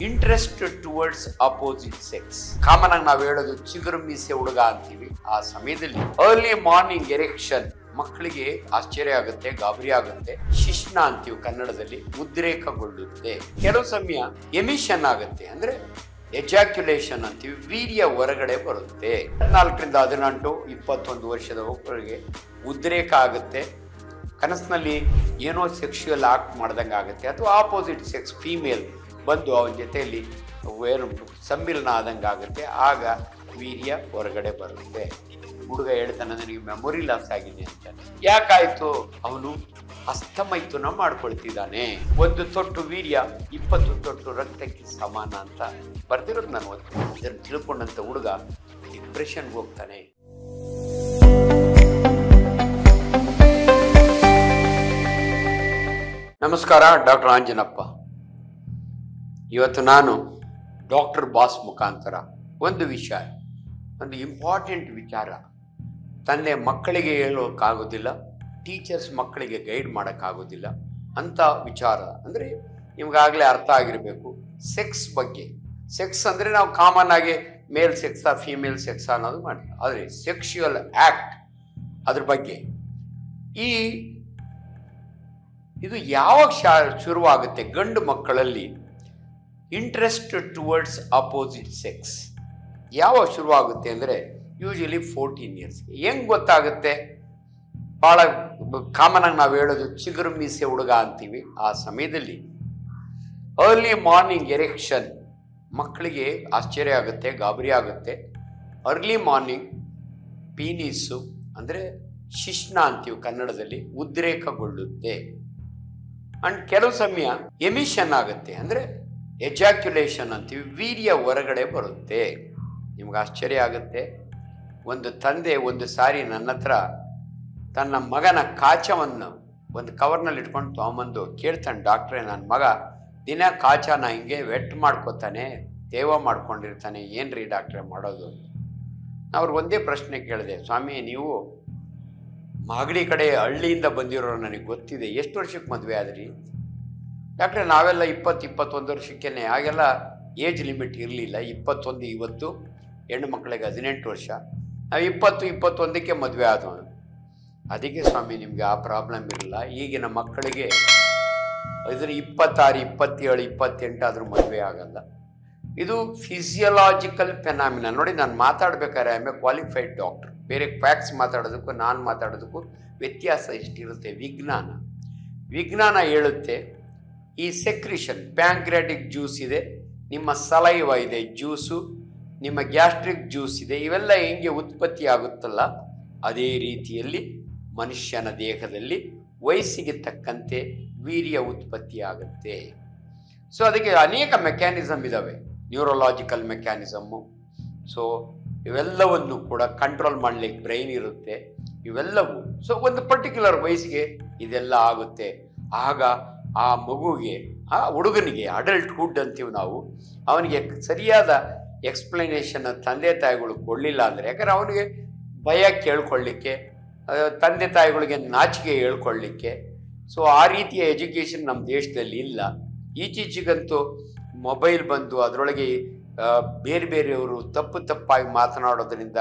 Interest towards opposite sex. Common ಆಗಿ ನಾವು ಹೇಳೋದು ಚಿಗುರು ಮೀಸೆ ಹುಡುಗ ಅಂತೀವಿ. ಆ ಸಮಯದಲ್ಲಿ ಅರ್ಲಿ ಮಾರ್ನಿಂಗ್ ಎರೆಕ್ಷನ್, ಮಕ್ಕಳಿಗೆ ಆಶ್ಚರ್ಯ ಆಗುತ್ತೆ, ಗಾಬರಿ ಆಗುತ್ತೆ. ಶಿಶ್ನ ಅಂತೀವಿ ಕನ್ನಡದಲ್ಲಿ, ಉದ್ರೇಕಗೊಳ್ಳುತ್ತೆ. ಕೆಲವು ಸಮಯ ಎಮಿಷನ್ ಆಗುತ್ತೆ, ಅಂದ್ರೆ ಎಜಾಕ್ಯುಲೇಷನ್ ಅಂತೀವಿ, ವೀರ್ಯ ಹೊರಗಡೆ ಬರುತ್ತೆ. 14ರಿಂದ 18, 21 ವರ್ಷದ ಒಬ್ಬರಿಗೆ ಉದ್ರೇಕ ಆಗುತ್ತೆ. ಕನಸಿನಲ್ಲಿ ಏನೋ ಸೆಕ್ಷುಯಲ್ ಆಕ್ಟ್ ಮಾಡ್ದಂಗೆ ಆಗುತ್ತೆ, ಅಥವಾ ಆಪೋಸಿಟ್ ಸೆಕ್ಸ್ ಫೀಮೇಲ್ ಬಂದು ಅವನ ಜೊತೆಯಲ್ಲಿ ಏನು ಸಮ್ಮಿಲನ ಆದಂಗೆ ಆಗುತ್ತೆ. ಆಗ ವೀರ್ಯ ಹೊರಗಡೆ ಬರುತ್ತೆ. ಹುಡುಗ ಹೇಳ್ತಾನೆ, ನನಗೆ ಮೆಮೊರಿ ಲಾಸ್ ಆಗಿದೆ ಅಂತ. ಯಾಕಾಯ್ತು? ಅವನು ಹಸ್ತಮೈಥುನ ಮಾಡ್ಕೊಳ್ತಿದ್ದಾನೆ. ಒಂದು ತೊಟ್ಟು ವೀರ್ಯ 20 ತೊಟ್ಟು ರಕ್ತಕ್ಕೆ ಸಮಾನ ಅಂತ ಬರ್ದಿರೋದು ನಾನು ಇದನ್ನು ತಿಳ್ಕೊಂಡಂತ ಹುಡುಗ ಡಿಪ್ರೆಷನ್ಗೆ ಹೋಗ್ತಾನೆ. ನಮಸ್ಕಾರ, ಡಾಕ್ಟರ್ ಆಂಜನಪ್ಪ. ಇವತ್ತು ನಾನು ಡಾಕ್ಟರ್ ಬಾಸ್ ಮುಖಾಂತರ ಒಂದು ವಿಷಯ, ಒಂದು ಇಂಪಾರ್ಟೆಂಟ್ ವಿಚಾರ, ತಂದೆ ಮಕ್ಕಳಿಗೆ ಹೇಳೋಕ್ಕಾಗೋದಿಲ್ಲ, ಟೀಚರ್ಸ್ ಮಕ್ಕಳಿಗೆ ಗೈಡ್ ಮಾಡೋಕ್ಕಾಗೋದಿಲ್ಲ ಅಂತ ವಿಚಾರ. ಅಂದರೆ ನಿಮ್ಗಾಗಲೇ ಅರ್ಥ ಆಗಿರಬೇಕು ಸೆಕ್ಸ್ ಬಗ್ಗೆ. ಸೆಕ್ಸ್ ಅಂದರೆ ನಾವು ಕಾಮನ್ ಆಗಿ ಮೇಲ್ ಸೆಕ್ಸಾ ಫೀಮೇಲ್ ಸೆಕ್ಸಾ ಅನ್ನೋದು ಮಾಡಿ, ಆದರೆ ಸೆಕ್ಷುಯಲ್ ಆ್ಯಕ್ಟ್ ಅದ್ರ ಬಗ್ಗೆ ಇದು ಯಾವಾಗ ಶುರುವಾಗುತ್ತೆ? ಗಂಡು ಮಕ್ಕಳಲ್ಲಿ ಇಂಟ್ರೆಸ್ಟ್ ಟುವರ್ಡ್ಸ್ ಅಪೋಸಿಟ್ ಸೆಕ್ಸ್ ಯಾವಾಗ ಶುರುವಾಗುತ್ತೆ ಅಂದರೆ ಯೂಶಲಿ 14 ಇಯರ್ಸ್ಗೆ. ಹೆಂಗೆ ಗೊತ್ತಾಗುತ್ತೆ? ಭಾಳ ಕಾಮನ್ ಆಗಿ ನಾವು ಹೇಳೋದು ಚಿಗುರು ಮೀಸೆ ಹುಡುಗ ಅಂತೀವಿ. ಆ ಸಮಯದಲ್ಲಿ ಅರ್ಲಿ ಮಾರ್ನಿಂಗ್ ಎರೆಕ್ಷನ್, ಮಕ್ಕಳಿಗೆ ಆಶ್ಚರ್ಯ ಆಗುತ್ತೆ, ಗಾಬರಿ ಆಗುತ್ತೆ. ಅರ್ಲಿ ಮಾರ್ನಿಂಗ್ ಪೀನಿಸ್ಸು ಅಂದರೆ ಶಿಶ್ನ ಅಂತೀವಿ ಕನ್ನಡದಲ್ಲಿ, ಉದ್ರೇಕಗೊಳ್ಳುತ್ತೆ. ಅಂಡ್ ಕೆಲವು ಸಮಯ ಎಮಿಷನ್ ಆಗುತ್ತೆ, ಅಂದರೆ ಎಜಾಕ್ಯುಲೇಷನ್ ಅಂತೀವಿ, ವೀರ್ಯ ಹೊರಗಡೆ ಬರುತ್ತೆ. ನಿಮ್ಗೆ ಆಶ್ಚರ್ಯ ಆಗುತ್ತೆ. ಒಂದು ತಂದೆ ಒಂದು ಸಾರಿ ನನ್ನ ಹತ್ರ ತನ್ನ ಮಗನ ಕಾಚವನ್ನು ಒಂದು ಕವರ್ನಲ್ಲಿ ಇಟ್ಕೊಂಡು ತೊಗೊಂಬಂದು ಕೇಳ್ತಾನೆ, ಡಾಕ್ಟ್ರೇ ನನ್ನ ಮಗ ದಿನ ಕಾಚನ ಹಿಂಗೆ ವೆಟ್ ಮಾಡ್ಕೋತಾನೆ, ತೇವ ಮಾಡ್ಕೊಂಡಿರ್ತಾನೆ, ಏನ್ರಿ ಡಾಕ್ಟ್ರೇ ಮಾಡೋದು? ಅವ್ರಿಗೆ ಒಂದೇ ಪ್ರಶ್ನೆ ಕೇಳಿದೆ, ಸ್ವಾಮಿ ನೀವು ಮಾಗಡಿ ಕಡೆ ಹಳ್ಳಿಯಿಂದ ಬಂದಿರೋರು ನನಗೆ ಗೊತ್ತಿದೆ, ಎಷ್ಟು ವರ್ಷಕ್ಕೆ ಮದುವೆ ಆದ್ರಿ? ಡಾಕ್ಟ್ರೆ ನಾವೆಲ್ಲ 20-21 ವರ್ಷಕ್ಕೇನೆ, ಆಗೆಲ್ಲ ಏಜ್ ಲಿಮಿಟ್ ಇರಲಿಲ್ಲ. 21 ಇವತ್ತು, ಹೆಣ್ಣು ಮಕ್ಕಳಿಗೆ 18 ವರ್ಷ. ನಾವು 20-21ಕ್ಕೆ ಮದುವೆ ಆದವನು. ಅದಕ್ಕೆ ಸ್ವಾಮಿ ನಿಮಗೆ ಆ ಪ್ರಾಬ್ಲಮ್ ಇರಲಿಲ್ಲ. ಈಗಿನ ಮಕ್ಕಳಿಗೆ ಇದ್ರ 26, 27, 28 ಆದರೂ ಮದುವೆ ಆಗಲ್ಲ. ಇದು ಫಿಸಿಯಲಾಜಿಕಲ್ ಫೆನಾಮಿನ. ನೋಡಿ, ನಾನು ಮಾತಾಡ್ಬೇಕಾದ್ರೆ I am a qualified doctor. ಬೇರೆ ಫ್ಯಾಕ್ಟ್ಸ್ ಮಾತಾಡೋದಕ್ಕೂ ನಾನು ಮಾತಾಡೋದಕ್ಕೂ ವ್ಯತ್ಯಾಸ ಇಷ್ಟಿರುತ್ತೆ. ವಿಜ್ಞಾನ ಹೇಳುತ್ತೆ, ಈ ಸೆಕ್ರಿಷನ್, ಪ್ಯಾಂಕ್ರಿಯಾಟಿಕ್ ಜ್ಯೂಸ್ ಇದೆ, ನಿಮ್ಮ ಸಲೈವ ಇದೆ ಜ್ಯೂಸು, ನಿಮ್ಮ ಗ್ಯಾಸ್ಟ್ರಿಕ್ ಜ್ಯೂಸ್ ಇದೆ, ಇವೆಲ್ಲ ಹೆಂಗೆ ಉತ್ಪತ್ತಿ ಆಗುತ್ತಲ್ಲ ಅದೇ ರೀತಿಯಲ್ಲಿ ಮನುಷ್ಯನ ದೇಹದಲ್ಲಿ ವಯಸ್ಸಿಗೆ ತಕ್ಕಂತೆ ವೀರ್ಯ ಉತ್ಪತ್ತಿ ಆಗುತ್ತೆ. ಸೊ ಅದಕ್ಕೆ ಅನೇಕ ಮೆಕ್ಯಾನಿಸಮ್ ಇದ್ದಾವೆ, ನ್ಯೂರೋಲಾಜಿಕಲ್ ಮೆಕ್ಯಾನಿಸಮ್ಮು. ಸೊ ಇವೆಲ್ಲವನ್ನು ಕೂಡ ಕಂಟ್ರೋಲ್ ಮಾಡಲಿಕ್ಕೆ ಬ್ರೈನ್ ಇರುತ್ತೆ, ಇವೆಲ್ಲವೂ. ಸೊ ಒಂದು ಪರ್ಟಿಕ್ಯುಲರ್ ವಯಸ್ಸಿಗೆ ಇದೆಲ್ಲ ಆಗುತ್ತೆ. ಆಗ ಆ ಮಗುವಿಗೆ, ಆ ಹುಡುಗನಿಗೆ, ಅಡಲ್ಟ್ಹುಡ್ ಅಂತೀವಿ ನಾವು, ಅವನಿಗೆ ಸರಿಯಾದ ಎಕ್ಸ್ಪ್ಲನೇಷನ್ ತಂದೆ ತಾಯಿಗಳು ಕೊಡಲಿಲ್ಲ ಅಂದರೆ, ಯಾಕಂದರೆ ಅವನಿಗೆ ಭಯ ಕೇಳ್ಕೊಳ್ಳಿಕ್ಕೆ, ತಂದೆ ತಾಯಿಗಳಿಗೆ ನಾಚಿಕೆ ಹೇಳ್ಕೊಳ್ಳಿಕ್ಕೆ. ಸೊ ಆ ರೀತಿಯ ಎಜುಕೇಷನ್ ನಮ್ಮ ದೇಶದಲ್ಲಿ ಇಲ್ಲ. ಈಚೀಚೆಗಂತೂ ಮೊಬೈಲ್ ಬಂದು ಅದರೊಳಗೆ ಬೇರೆ ಬೇರೆಯವರು ತಪ್ಪಾಗಿ ಮಾತನಾಡೋದ್ರಿಂದ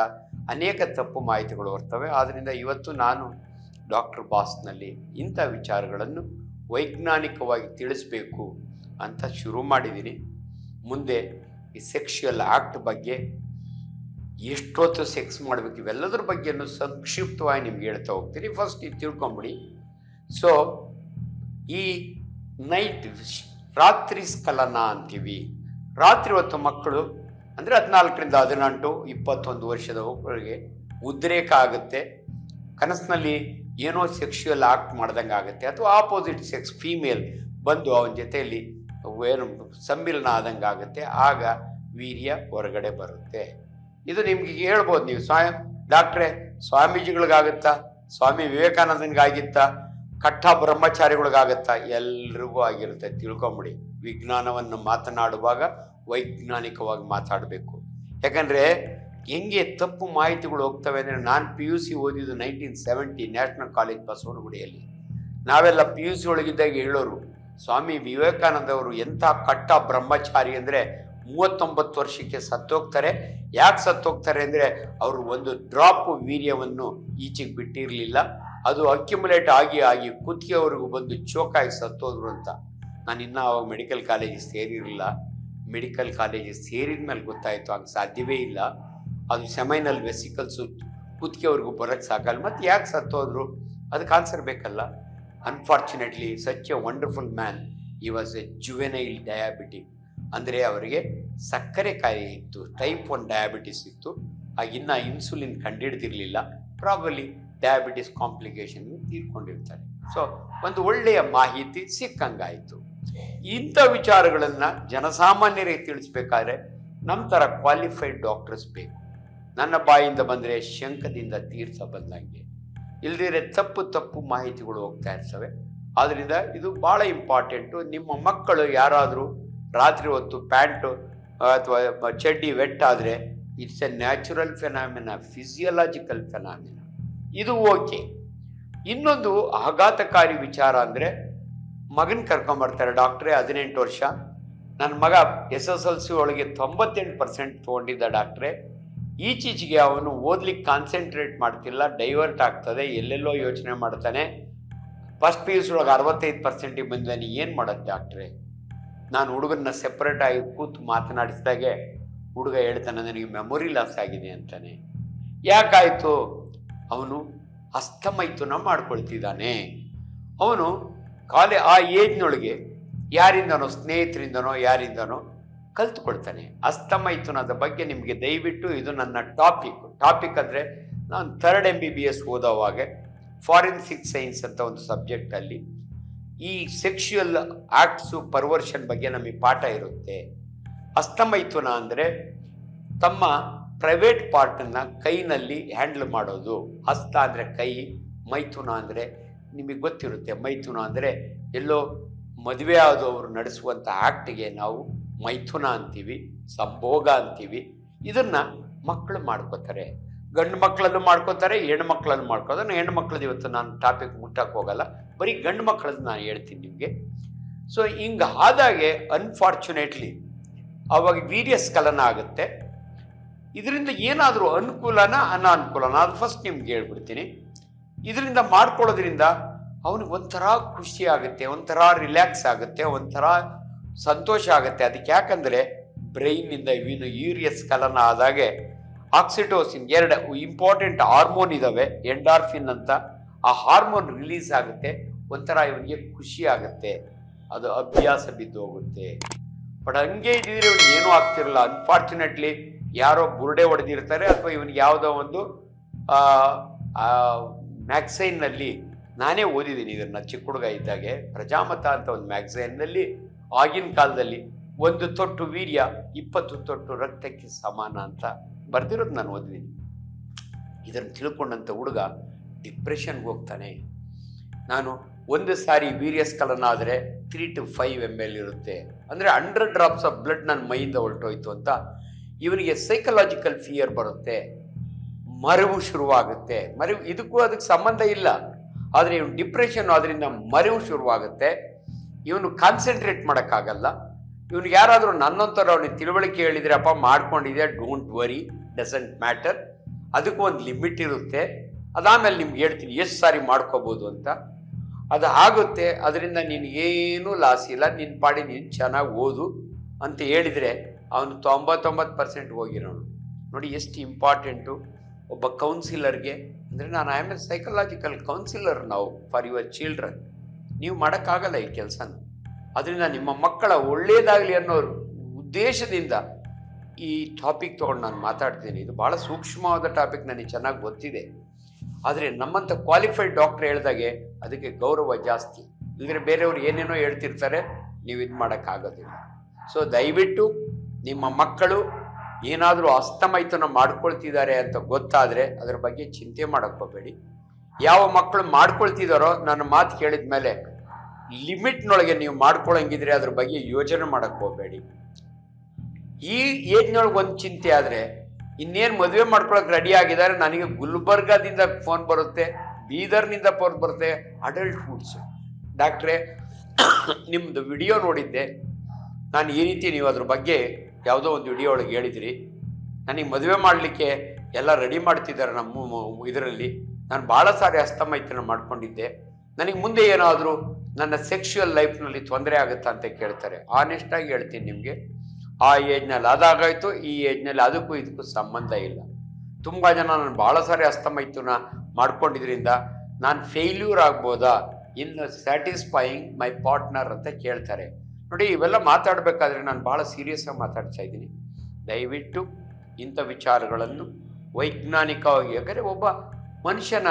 ಅನೇಕ ತಪ್ಪು ಮಾಹಿತಿಗಳು ಬರ್ತವೆ. ಆದ್ದರಿಂದ ಇವತ್ತು ನಾನು ಡಾಕ್ಟರ್ ಬಾಸ್ನಲ್ಲಿ ಇಂಥ ವಿಚಾರಗಳನ್ನು ವೈಜ್ಞಾನಿಕವಾಗಿ ತಿಳಿಸ್ಬೇಕು ಅಂತ ಶುರು ಮಾಡಿದ್ದೀನಿ. ಮುಂದೆ ಈ ಸೆಕ್ಷುಯಲ್ ಆ್ಯಕ್ಟ್ ಬಗ್ಗೆ, ಎಷ್ಟೊತ್ತು ಸೆಕ್ಸ್ ಮಾಡಬೇಕು, ಇವೆಲ್ಲದ್ರ ಬಗ್ಗೆನೂ ಸಂಕ್ಷಿಪ್ತವಾಗಿ ನಿಮ್ಗೆ ಹೇಳ್ತಾ ಹೋಗ್ತೀನಿ. ಫಸ್ಟ್ ಇದು ತಿಳ್ಕೊಂಬಿಡಿ. ಸೊ ಈ ರಾತ್ರಿ ಸ್ಖಲನ ಅಂತೀವಿ. ರಾತ್ರಿ ಹೊತ್ತು ಮಕ್ಕಳು ಅಂದರೆ 14ರಿಂದ 18, 21 ವರ್ಷದ ಒಬ್ಬರಿಗೆ ಉದ್ರೇಕ ಆಗುತ್ತೆ. ಕನಸಿನಲ್ಲಿ ಏನೋ ಸೆಕ್ಷುಯಲ್ ಆಕ್ಟ್ ಮಾಡ್ದಂಗೆ ಆಗುತ್ತೆ, ಅಥವಾ ಆಪೋಸಿಟ್ ಸೆಕ್ಸ್ ಫೀಮೇಲ್ ಬಂದು ಅವನ ಜೊತೆಯಲ್ಲಿ ಏನು ಸಮ್ಮಿಲನ ಆದಂಗೆ ಆಗುತ್ತೆ. ಆಗ ವೀರ್ಯ ಹೊರಗಡೆ ಬರುತ್ತೆ. ಇದು ನಿಮ್ಗೆ ಹೇಳ್ಬೋದು ನೀವು, ಡಾಕ್ಟ್ರೇ ಸ್ವಾಮೀಜಿಗಳಿಗಾಗುತ್ತಾ, ಸ್ವಾಮಿ ವಿವೇಕಾನಂದನಿಗಾಗಿತ್ತಾ, ಕಟ್ಟ ಬ್ರಹ್ಮಚಾರಿಗಳಿಗಾಗುತ್ತಾ? ಎಲ್ರಿಗೂ ಆಗಿರುತ್ತೆ. ತಿಳ್ಕೊಂಬಿಡಿ. ವಿಜ್ಞಾನವನ್ನು ಮಾತನಾಡುವಾಗ ವೈಜ್ಞಾನಿಕವಾಗಿ ಮಾತಾಡಬೇಕು. ಯಾಕಂದರೆ ಹೆಂಗೆ ತಪ್ಪು ಮಾಹಿತಿಗಳು ಹೋಗ್ತವೆ ಅಂದರೆ, ನಾನು PUC ಓದಿದ್ದು 1970 ನ್ಯಾಷನಲ್ ಕಾಲೇಜ್ ಬಸವನಗುಡಿಯಲ್ಲಿ. ನಾವೆಲ್ಲ PUC ಒಳಗಿದ್ದಾಗ ಹೇಳೋರು, ಸ್ವಾಮಿ ವಿವೇಕಾನಂದ ಅವರು ಎಂಥ ಕಟ್ಟ ಬ್ರಹ್ಮಚಾರಿ ಅಂದರೆ 39 ವರ್ಷಕ್ಕೆ ಸತ್ತೋಗ್ತಾರೆ. ಯಾಕೆ ಸತ್ತೋಗ್ತಾರೆ ಅಂದರೆ ಅವರು ಒಂದು ಡ್ರಾಪ್ ವೀರ್ಯವನ್ನು ಈಚೆಗೆ ಬಿಟ್ಟಿರಲಿಲ್ಲ. ಅದು ಅಕ್ಯುಮುಲೇಟ್ ಆಗಿ ಆಗಿ ಕುತ್ತಿಗೆವರೆಗೂ ಬಂದು ಚೋಕಾಗಿ ಸತ್ತೋದ್ರು ಅಂತ. ನಾನು ಇನ್ನೂ ಅವಾಗ ಮೆಡಿಕಲ್ ಕಾಲೇಜಿಗೆ ಸೇರಿರಲಿಲ್ಲ. ಮೆಡಿಕಲ್ ಕಾಲೇಜಿಗೆ ಸೇರಿದ ಮೇಲೆ ಗೊತ್ತಾಯಿತು ಹಂಗೆ ಸಾಧ್ಯವೇ ಇಲ್ಲ, ಅದು ಸೆಮೈನಲ್ ವೆಸಿಕಲ್ಸು ಕುತ್ತಿಗೆವರೆಗೂ ಬರೋಕ್ಕೆ ಸಾಕಲ್ಲ. ಮತ್ತು ಯಾಕೆ ಸತ್ತೋದ್ರು ಅದಕ್ಕೆ ಆನ್ಸರ್ ಬೇಕಲ್ಲ. Unfortunately such a wonderful man, he was a juvenile diabetic. ಅಂದರೆ ಅವರಿಗೆ ಸಕ್ಕರೆ ಕಾಯಿಲೆ ಇತ್ತು, ಟೈಪ್ 1 ಡಯಾಬಿಟಿಸ್ ಇತ್ತು. ಆಗಿನ್ನ ಇನ್ಸುಲಿನ್ ಕಂಡುಹಿಡ್ದಿರಲಿಲ್ಲ. ಪ್ರಾಬಲಿ ಡಯಾಬಿಟಿಸ್ ಕಾಂಪ್ಲಿಕೇಶನ್ ತೀರ್ಕೊಂಡಿರ್ತಾರೆ. ಸೊ ಒಂದು ಒಳ್ಳೆಯ ಮಾಹಿತಿ ಸಿಕ್ಕಂಗಾಯಿತು. ಇಂಥ ವಿಚಾರಗಳನ್ನು ಜನಸಾಮಾನ್ಯರಿಗೆ ತಿಳಿಸ್ಬೇಕಾದ್ರೆ ನಮ್ಮ ಥರ ಕ್ವಾಲಿಫೈಡ್ ಡಾಕ್ಟರ್ಸ್ ಬೇಕು. ನನ್ನ ಬಾಯಿಂದ ಬಂದರೆ ಶಂಖದಿಂದ ತೀರ್ಥ ಬಂದಂಗೆ, ಇಲ್ದಿರೆ ತಪ್ಪು ಮಾಹಿತಿಗಳು ಹೋಗ್ತಾ ಇರ್ತವೆ. ಆದ್ದರಿಂದ ಇದು ಭಾಳ ಇಂಪಾರ್ಟೆಂಟು. ನಿಮ್ಮ ಮಕ್ಕಳು ಯಾರಾದರೂ ರಾತ್ರಿ ಹೊತ್ತು ಪ್ಯಾಂಟು ಅಥವಾ ಚಡ್ಡಿ ವೆಟ್ ಆದರೆ ಇಟ್ಸ್ ಎ ನ್ಯಾಚುರಲ್ ಫೆನಾಮಿನ, ಫಿಸಿಯಲಾಜಿಕಲ್ ಫೆನಾಮಿನ, ಇದು ಓಕೆ. ಇನ್ನೊಂದು ಆಘಾತಕಾರಿ ವಿಚಾರ ಅಂದರೆ ಮಗನ ಕರ್ಕೊಂಬರ್ತಾರೆ ಡಾಕ್ಟ್ರೇ, 18 ವರ್ಷ, ನನ್ನ ಮಗ SSLC ಒಳಗೆ 98% ತೊಗೊಂಡಿದ್ದ ಡಾಕ್ಟ್ರೇ, ಈಚೀಚೆಗೆ ಅವನು ಓದ್ಲಿಕ್ಕೆ ಕಾನ್ಸಂಟ್ರೇಟ್ ಮಾಡ್ತಿಲ್ಲ, ಡೈವರ್ಟ್ ಆಗ್ತದೆ, ಎಲ್ಲೆಲ್ಲೋ ಯೋಚನೆ ಮಾಡ್ತಾನೆ, ಫಸ್ಟ್ PUC ಒಳಗೆ 65% ಬಂದಾನೆ, ಏನು ಮಾಡೋದು ಡಾಕ್ಟ್ರೇ? ನಾನು ಹುಡುಗನ್ನ ಸೆಪ್ರೇಟಾಗಿ ಕೂತು ಮಾತನಾಡಿಸಿದಾಗೆ ಹುಡುಗ ಹೇಳ್ತಾನೆ ನನಗೆ ಮೆಮೊರಿ ಲಾಸ್ ಆಗಿದೆ ಅಂತಾನೆ. ಯಾಕಾಯಿತು? ಅವನು ಹಸ್ತಮೈಥುನ ಮಾಡ್ಕೊಳ್ತಿದ್ದಾನೆ. ಅವನು ಆ ಏಜ್ನೊಳಗೆ ಯಾರಿಂದನೋ, ಸ್ನೇಹಿತರಿಂದನೋ ಯಾರಿಂದನೋ ಕಲ್ತ್ಕೊಳ್ತಾನೆ. ಹಸ್ತಮೈಥುನದ ಬಗ್ಗೆ ನಿಮಗೆ ದಯವಿಟ್ಟು, ಇದು ನನ್ನ ಟಾಪಿಕ್ ಅಂದರೆ ನಾನು 3rd MBBS ಓದೋವಾಗ ಫಾರೆನ್ಸಿಕ್ ಸೈನ್ಸ್ ಅಂತ ಒಂದು ಸಬ್ಜೆಕ್ಟಲ್ಲಿ ಈ ಸೆಕ್ಷುಯಲ್ ಆಕ್ಟ್ಸು, ಪರ್ವರ್ಷನ್ ಬಗ್ಗೆ ನಮಗೆ ಪಾಠ ಇರುತ್ತೆ. ಹಸ್ತಮೈಥುನ ಅಂದರೆ ತಮ್ಮ ಪ್ರೈವೇಟ್ ಪಾರ್ಟನ್ನು ಕೈನಲ್ಲಿ ಹ್ಯಾಂಡಲ್ ಮಾಡೋದು. ಹಸ್ತ ಅಂದರೆ ಕೈ, ಮೈಥುನ ಅಂದರೆ ನಿಮಗೆ ಗೊತ್ತಿರುತ್ತೆ. ಮೈಥುನ ಅಂದರೆ ಎಲ್ಲೋ ಮದುವೆ ಆದವರು ನಡೆಸುವಂಥ ಆ್ಯಕ್ಟಿಗೆ ನಾವು ಮೈಥುನ ಅಂತೀವಿ, ಸಂಭೋಗ ಅಂತೀವಿ. ಇದನ್ನು ಮಕ್ಕಳು ಮಾಡ್ಕೋತಾರೆ, ಗಂಡು ಮಕ್ಕಳನ್ನು ಮಾಡ್ಕೋತಾರೆ, ಹೆಣ್ಣು ಮಕ್ಕಳನ್ನು ಮಾಡ್ಕೋತಾರೆ. ಹೆಣ್ಣು ಮಕ್ಕಳದ್ದು ಇವತ್ತು ನಾನು ಟಾಪಿಕ್ ಮುಟ್ಟಕ್ಕೆ ಹೋಗಲ್ಲ, ಬರೀ ಗಂಡು ಮಕ್ಕಳದ್ದು ನಾನು ಹೇಳ್ತೀನಿ ನಿಮಗೆ. ಸೊ ಹಿಂಗೆ ಆದಾಗೆ ಅನ್ಫಾರ್ಚುನೇಟ್ಲಿ ಅವಾಗ ವೀರ್ಯಸ್ಖಲನ ಆಗುತ್ತೆ. ಇದರಿಂದ ಏನಾದರೂ ಅನುಕೂಲನ ಅನಾನುಕೂಲನ ಅದು ಫಸ್ಟ್ ನಿಮ್ಗೆ ಹೇಳ್ಬಿಡ್ತೀನಿ. ಇದರಿಂದ ಮಾಡ್ಕೊಳ್ಳೋದ್ರಿಂದ ಅವನಿಗೆ ಒಂಥರ ಖುಷಿ ಆಗುತ್ತೆ, ಒಂಥರ ರಿಲ್ಯಾಕ್ಸ್ ಆಗುತ್ತೆ, ಒಂಥರ ಸಂತೋಷ ಆಗುತ್ತೆ. ಅದಕ್ಕೆ ಯಾಕಂದರೆ ಬ್ರೈನ್ನಿಂದ ಯೂರಿಯಸ್ಖಲನ ಆದಾಗೆ ಆಕ್ಸಿಟೋಸಿನ್ 2 ಇಂಪಾರ್ಟೆಂಟ್ ಹಾರ್ಮೋನ್ ಇದ್ದಾವೆ, ಎಂಡಾರ್ಫಿನ್ ಅಂತ. ಆ ಹಾರ್ಮೋನ್ ರಿಲೀಸ್ ಆಗುತ್ತೆ, ಒಂಥರ ಇವನಿಗೆ ಖುಷಿ ಆಗುತ್ತೆ, ಅದು ಅಭ್ಯಾಸ ಬಿದ್ದು ಹೋಗುತ್ತೆ. ಬಟ್ ಹಂಗೆ ಇದ್ದಿದ್ರೆ ಇವನಿಗೆ ಏನೂ ಆಗ್ತಿರಲ್ಲ. ಅನ್ಫಾರ್ಚುನೇಟ್ಲಿ ಯಾರೋ ಬುರುಡೆ ಹೊಡೆದಿರ್ತಾರೆ, ಅಥವಾ ಇವನಿಗೆ ಯಾವುದೋ ಒಂದು ಮ್ಯಾಗ್ಝೈನ್ನಲ್ಲಿ, ನಾನೇ ಓದಿದ್ದೀನಿ ಇದನ್ನು ಚಿಕ್ಕ ಹುಡುಗ ಇದ್ದಾಗೆ, ಪ್ರಜಾಮತ ಅಂತ ಒಂದು ಮ್ಯಾಗ್ಝೈನ್ನಲ್ಲಿ ಆಗಿನ ಕಾಲದಲ್ಲಿ 1 ತೊಟ್ಟು ವೀರ್ಯ 20 ತೊಟ್ಟು ರಕ್ತಕ್ಕೆ ಸಮಾನ ಅಂತ ಬರ್ದಿರೋದು ನಾನು ಓದಿದ್ದೀನಿ. ಇದನ್ನು ತಿಳ್ಕೊಂಡಂಥ ಹುಡುಗ ಡಿಪ್ರೆಷನ್ಗೆ ಹೋಗ್ತಾನೆ. ನಾನು ಒಂದು ಸಾರಿ ವೀರ್ಯಸ್ಖಲನ ಆದರೆ 3 to 5 ml ಇರುತ್ತೆ, ಅಂದರೆ 100 drops ಆಫ್ ಬ್ಲಡ್ ನನ್ನ ಮೈಯಿಂದ ಹೊರಟೋಯ್ತು ಅಂತ ಇವನಿಗೆ ಸೈಕಲಾಜಿಕಲ್ ಫಿಯರ್ ಬರುತ್ತೆ, ಮರೆವು ಶುರುವಾಗುತ್ತೆ. ಇದಕ್ಕೂ ಅದಕ್ಕೆ ಸಂಬಂಧ ಇಲ್ಲ, ಆದರೆ ಇವನು ಡಿಪ್ರೆಷನ್ ಅದರಿಂದ ಮರೆವು ಶುರುವಾಗುತ್ತೆ. ಇವನು ಕಾನ್ಸಂಟ್ರೇಟ್ ಮಾಡೋಕ್ಕಾಗಲ್ಲ. ಇವನಿಗೆ ಯಾರಾದರೂ ನನ್ನೊಂಥರ ಅವನಿಗೆ ತಿಳುವಳಿಕೆ ಹೇಳಿದರೆ, ಅಪ್ಪ ಮಾಡ್ಕೊಂಡಿದೆ, ಡೋಂಟ್ ವರಿ, ಡಸಂಟ್ ಮ್ಯಾಟರ್, ಅದಕ್ಕೂ ಒಂದು ಲಿಮಿಟ್ ಇರುತ್ತೆ, ಅದಾದಮೇಲೆ ನಿಮ್ಗೆ ಹೇಳ್ತೀನಿ ಎಷ್ಟು ಸಾರಿ ಮಾಡ್ಕೋಬೋದು ಅಂತ. ಅದು ಆಗುತ್ತೆ, ಅದರಿಂದ ನಿನಗೇನೂ ಲಾಸ್ ಇಲ್ಲ, ನಿನ್ನ ಪಾಡಿ ನೀನು ಚೆನ್ನಾಗಿ ಓದು ಅಂತ ಹೇಳಿದರೆ ಅವನು 99% ಹೋಗಿರೋನು. ನೋಡಿ ಎಷ್ಟು ಇಂಪಾರ್ಟೆಂಟು ಒಬ್ಬ ಕೌನ್ಸಿಲರ್ಗೆ. ಅಂದರೆ ನಾನು I am a psychological counsellor ನಾವು ಫಾರ್ ಯುವರ್ ಚಿಲ್ಡ್ರನ್. ನೀವು ಮಾಡೋಕ್ಕಾಗಲ್ಲ ಈ ಕೆಲಸನ. ಅದರಿಂದ ನಿಮ್ಮ ಮಕ್ಕಳ ಒಳ್ಳೆಯದಾಗಲಿ ಅನ್ನೋ ಉದ್ದೇಶದಿಂದ ಈ ಟಾಪಿಕ್ ತೊಗೊಂಡು ನಾನು ಮಾತಾಡ್ತೀನಿ. ಇದು ಭಾಳ ಸೂಕ್ಷ್ಮವಾದ ಟಾಪಿಕ್, ನನಗೆ ಚೆನ್ನಾಗಿ ಗೊತ್ತಿದೆ. ಆದರೆ ನಮ್ಮಂಥ ಕ್ವಾಲಿಫೈಡ್ ಡಾಕ್ಟ್ರ್ ಹೇಳಿದಾಗೆ ಅದಕ್ಕೆ ಗೌರವ ಜಾಸ್ತಿ. ಇಲ್ಲದ್ರೆ ಬೇರೆಯವರು ಏನೇನೋ ಹೇಳ್ತಿರ್ತಾರೆ, ನೀವು ಇದು ಮಾಡೋಕ್ಕಾಗೋದಿಲ್ಲ. ಸೊ ದಯವಿಟ್ಟು ನಿಮ್ಮ ಮಕ್ಕಳು ಏನಾದರೂ ಹಸ್ತಮೈಥುನ ಮಾಡ್ಕೊಳ್ತಿದ್ದಾರೆ ಅಂತ ಗೊತ್ತಾದರೆ ಅದರ ಬಗ್ಗೆ ಚಿಂತೆ ಮಾಡೋಕ್ಕೆ ಹೋಗಬೇಡಿ. ಯಾವ ಮಕ್ಕಳು ಮಾಡ್ಕೊಳ್ತಿದ್ದಾರೋ ನನ್ನ ಮಾತು ಕೇಳಿದ ಮೇಲೆ ಲಿಮಿಟ್ನೊಳಗೆ ನೀವು ಮಾಡ್ಕೊಳ್ಳಂಗಿದ್ರೆ ಅದ್ರ ಬಗ್ಗೆ ಯೋಚನೆ ಮಾಡೋಕ್ಕೆ ಹೋಗಬೇಡಿ. ಈ ಏಜ್ನೊಳಗೆ ಒಂದು ಚಿಂತೆ ಆದರೆ ಇನ್ನೇನು ಮದುವೆ ಮಾಡ್ಕೊಳಕ್ಕೆ ರೆಡಿ ಆಗಿದ್ದಾರೆ, ನನಗೆ ಗುಲ್ಬರ್ಗಾದಿಂದ ಫೋನ್ ಬರುತ್ತೆ, ಬೀದರ್ನಿಂದ ಫೋನ್ ಬರುತ್ತೆ, ಅಡಲ್ಟ್ ಹುಡ್ಸು, ಡಾಕ್ಟ್ರೇ ನಿಮ್ಮದು ವಿಡಿಯೋ ನೋಡಿದ್ದೆ. ನಾನು ಈ ರೀತಿ ನೀವು ಅದ್ರ ಬಗ್ಗೆ ಯಾವುದೋ ಒಂದು ವಿಡಿಯೋ ಒಳಗೆ ಹೇಳಿದಿರಿ, ನನಗೆ ಮದುವೆ ಮಾಡಲಿಕ್ಕೆ ಎಲ್ಲ ರೆಡಿ ಮಾಡ್ತಿದ್ದಾರೆ ನಮ್ಮ ಇದರಲ್ಲಿ, ನಾನು ಭಾಳ ಸಾರಿ ಹಸ್ತಮೈತ್ರನ ಮಾಡ್ಕೊಂಡಿದ್ದೆ, ನನಗೆ ಮುಂದೆ ಏನಾದರೂ ನನ್ನ ಸೆಕ್ಷುವಲ್ ಲೈಫ್ನಲ್ಲಿ ತೊಂದರೆ ಆಗುತ್ತಾ ಅಂತ ಕೇಳ್ತಾರೆ. ಆನೆಸ್ಟಾಗಿ ಹೇಳ್ತೀನಿ ನಿಮಗೆ, ಆ ಏಜ್ನಲ್ಲಿ ಅದಾಗಾಯಿತು, ಈ ಏಜ್ನಲ್ಲಿ ಅದಕ್ಕೂ ಇದಕ್ಕೂ ಸಂಬಂಧ ಇಲ್ಲ. ತುಂಬ ಜನ ನಾನು ಭಾಳ ಸಾರಿ ಹಸ್ತಮೈಥುನ ಮಾಡ್ಕೊಂಡಿದ್ರಿಂದ ನಾನು ಫೇಲ್ಯೂರ್ ಆಗ್ಬೋದಾ ಇನ್ ಸ್ಯಾಟಿಸ್ಫೈಯಿಂಗ್ ಮೈ ಪಾರ್ಟ್ನರ್ ಅಂತ ಕೇಳ್ತಾರೆ. ನೋಡಿ, ಇವೆಲ್ಲ ಮಾತಾಡಬೇಕಾದ್ರೆ ನಾನು ಭಾಳ ಸೀರಿಯಸ್ಸಾಗಿ ಮಾತಾಡ್ತಾ ಇದ್ದೀನಿ. ದಯವಿಟ್ಟು ಇಂಥ ವಿಚಾರಗಳನ್ನು ವೈಜ್ಞಾನಿಕವಾಗಿ, ಯಾಕಂದರೆ ಒಬ್ಬ ಮನುಷ್ಯನ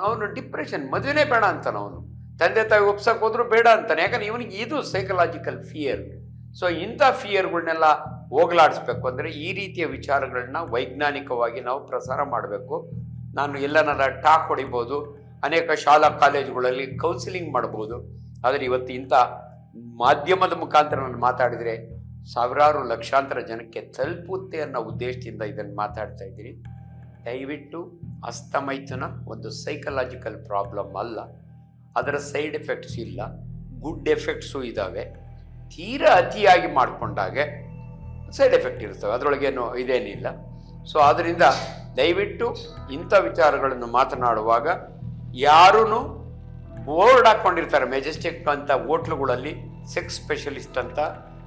ಅವನು ಡಿಪ್ರೆಷನ್, ಮದುವೆನೇ ಬೇಡ ಅಂತಾನೆ, ಅವನು ತಂದೆ ತಾಯಿ ಒಪ್ಸಕ್ಕೆ ಹೋದ್ರೂ ಬೇಡ ಅಂತಾನೆ, ಯಾಕಂದರೆ ಇವನಿಗೆ ಇದು ಸೈಕಲಾಜಿಕಲ್ ಫಿಯರ್. ಸೊ ಇಂಥ ಫಿಯರ್ಗಳನ್ನೆಲ್ಲ ಹೋಗಲಾಡಿಸ್ಬೇಕು ಅಂದರೆ ಈ ರೀತಿಯ ವಿಚಾರಗಳನ್ನ ವೈಜ್ಞಾನಿಕವಾಗಿ ನಾವು ಪ್ರಸಾರ ಮಾಡಬೇಕು. ನಾನು ಎಲ್ಲನಾರ ಟಾಕ್ ಹೊಡಿಬೋದು, ಅನೇಕ ಶಾಲಾ ಕಾಲೇಜುಗಳಲ್ಲಿ ಕೌನ್ಸಿಲಿಂಗ್ ಮಾಡ್ಬೋದು. ಆದರೆ ಇವತ್ತು ಇಂಥ ಮಾಧ್ಯಮದ ಮುಖಾಂತರ ನಾನು ಮಾತಾಡಿದರೆ ಸಾವಿರಾರು ಲಕ್ಷಾಂತರ ಜನಕ್ಕೆ ತಲುಪುತ್ತೆ ಅನ್ನೋ ಉದ್ದೇಶದಿಂದ ಇದನ್ನು ಮಾತಾಡ್ತಾ ಇದ್ದೀನಿ. ದಯವಿಟ್ಟು ಹಸ್ತಮೈಥುನ ಒಂದು ಸೈಕಲಾಜಿಕಲ್ ಪ್ರಾಬ್ಲಮ್ ಅಲ್ಲ, ಅದರ ಸೈಡ್ ಎಫೆಕ್ಟ್ಸ್ ಇಲ್ಲ, ಗುಡ್ ಎಫೆಕ್ಟ್ಸು ಇದ್ದಾವೆ. ತೀರಾ ಅತಿಯಾಗಿ ಮಾಡಿಕೊಂಡಾಗೆ ಸೈಡ್ ಎಫೆಕ್ಟ್ ಇರ್ತವೆ, ಅದರೊಳಗೇನು ಇದೇನಿಲ್ಲ. ಸೊ ಆದ್ದರಿಂದ ದಯವಿಟ್ಟು ಇಂಥ ವಿಚಾರಗಳನ್ನು ಮಾತನಾಡುವಾಗ ಯಾರೂ ಬೋರ್ಡ್ ಹಾಕ್ಕೊಂಡಿರ್ತಾರೆ ಮೆಜೆಸ್ಟಿಕ್ ಅಂತ ಹೋಟ್ಲುಗಳಲ್ಲಿ ಸೆಕ್ಸ್ ಸ್ಪೆಷಲಿಸ್ಟ್ ಅಂತ,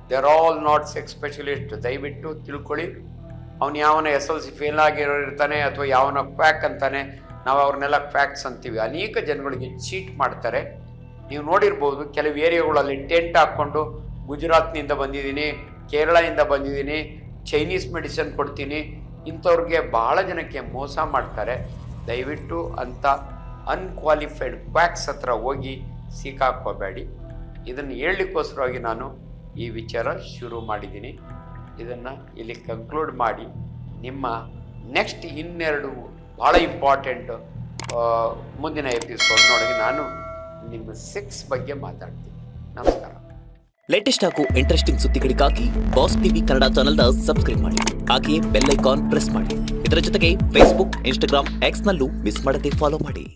they are all not sex specialist. ದಯವಿಟ್ಟು ತಿಳ್ಕೊಳ್ಳಿ. ಅವನು ಯಾವನ SLC ಫೇಲ್ ಆಗಿರೋರಿರ್ತಾನೆ ಅಥವಾ ಯಾವನ ಕ್ವ್ಯಾಕ್ ಅಂತಾನೆ, ನಾವು ಅವ್ರನ್ನೆಲ್ಲ ಕ್ವ್ಯಾಕ್ಸ್ ಅಂತೀವಿ. ಅನೇಕ ಜನಗಳಿಗೆ ಚೀಟ್ ಮಾಡ್ತಾರೆ. ನೀವು ನೋಡಿರ್ಬೋದು, ಕೆಲವು ಏರಿಯಾಗಳಲ್ಲಿ ಟೆಂಟ್ ಹಾಕ್ಕೊಂಡು ಗುಜರಾತ್ನಿಂದ ಬಂದಿದ್ದೀನಿ, ಕೇರಳದಿಂದ ಬಂದಿದ್ದೀನಿ, ಚೈನೀಸ್ ಮೆಡಿಸಿನ್ ಕೊಡ್ತೀನಿ, ಇಂಥವ್ರಿಗೆ ಭಾಳ ಜನಕ್ಕೆ ಮೋಸ ಮಾಡ್ತಾರೆ. ದಯವಿಟ್ಟು ಅಂಥ ಅನ್ಕ್ವಾಲಿಫೈಡ್ ಕ್ವ್ಯಾಕ್ಸ್ ಹತ್ರ ಹೋಗಿ ಸಿಕ್ಕಾಕೋಬೇಡಿ. ಇದನ್ನು ಹೇಳಲಿಕ್ಕೋಸ್ಕರವಾಗಿ ನಾನು ಈ ವಿಚಾರ ಶುರು ಮಾಡಿದ್ದೀನಿ. ಇದನ್ನು ಇಲ್ಲಿ ಕಂಕ್ಲೂಡ್ ಮಾಡಿ ನಿಮ್ಮ ನೆಕ್ಸ್ಟ್ ಇನ್ನೆರಡು ಭಾಳ ಇಂಪಾರ್ಟೆಂಟ್ ಮುಂದಿನ ಎಪಿಸೋಡ್ನೊಳಗೆ ನಾನು ನಿಮ್ಮ ಸೆಕ್ಸ್ ಬಗ್ಗೆ ಮಾತಾಡ್ತೀನಿ. ನಮಸ್ಕಾರ. ಲೇಟೆಸ್ಟ್ ಹಾಗೂ ಇಂಟ್ರೆಸ್ಟಿಂಗ್ ಸುದ್ದಿಗಳಿಗಾಗಿ ಬಾಸ್ ಟಿವಿ ಕನ್ನಡ ಚಾನೆಲ್ನ ಸಬ್ಸ್ಕ್ರೈಬ್ ಮಾಡಿ, ಹಾಗೆಯೇ ಬೆಲ್ ಐಕಾನ್ ಪ್ರೆಸ್ ಮಾಡಿ. ಇದರ ಜೊತೆಗೆ ಫೇಸ್ಬುಕ್, ಇನ್ಸ್ಟಾಗ್ರಾಮ್, ಎಕ್ಸ್ನಲ್ಲೂ ಮಿಸ್ ಮಾಡದೆ ಫಾಲೋ ಮಾಡಿ.